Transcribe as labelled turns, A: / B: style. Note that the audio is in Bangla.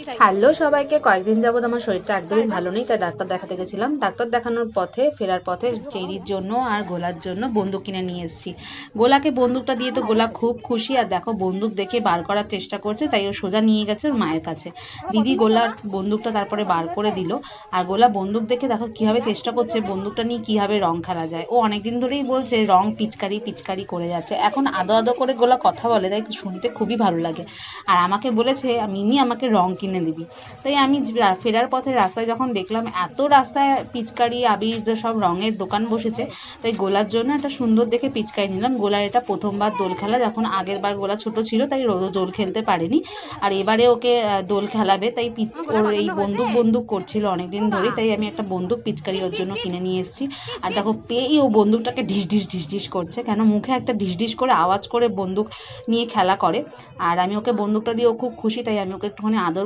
A: হ্যালো সবাইকে, কয়েকদিন যাবত আমার শরীরটা একদমই ভালো নেই, তাই ডাক্তার দেখাতে গেছিলাম। ডাক্তার দেখানোর পথে ফেরার পথে চেরির জন্য আর গোলার জন্য বন্দুক কিনে নিয়ে এসেছি। গোলাকে বন্দুকটা দিয়ে তো গোলা খুব খুশি, আর দেখো বন্দুক দেখে বার করার চেষ্টা করছে, তাই ও সোজা নিয়ে গেছে ওর মায়ের কাছে। দিদি গোলার বন্দুকটা তারপরে বার করে দিল, আর গোলা বন্দুক দেখে দেখো কীভাবে চেষ্টা করছে বন্দুকটা নিয়ে কীভাবে রং খেলা যায়। ও অনেকদিন ধরেই বলছে রং পিচকারি পিচকারি করে যাচ্ছে, এখন আদো আদো করে গোলা কথা বলে, তাই শুনতে খুবই ভালো লাগে। আর আমাকে বলেছে মিমি আমাকে রং কিনে দিবি। তাই আমি ফেরার পথে রাস্তায় যখন দেখলাম এত রাস্তায় পিচকারি আবির সব রঙের দোকান বসেছে, তাই গোলার জন্য একটা সুন্দর দেখে পিচকারি নিলাম। গোলার এটা প্রথমবার দোল খেলা, যখন আগের বার গোলা ছোট ছিল তাই দোল খেলতে পারেনি, আর এবারে ওকে দোল খেলাবে, তাই ওর এই বন্দুক বন্দুক করছিল অনেকদিন ধরেই, তাই আমি একটা বন্দুক পিচকারি ওর জন্য কিনে নিয়ে এসেছি। আর দেখো পেয়েই ও বন্দুকটাকে ঢিস ঢিস ঢিস ঢিস করছে, কেন মুখে একটা ঢিস ঢিস করে আওয়াজ করে বন্দুক নিয়ে খেলা করে। আর আমি ওকে বন্দুকটা দিয়ে ও খুব খুশি, তাই আমি ওকে একটুখানি আদর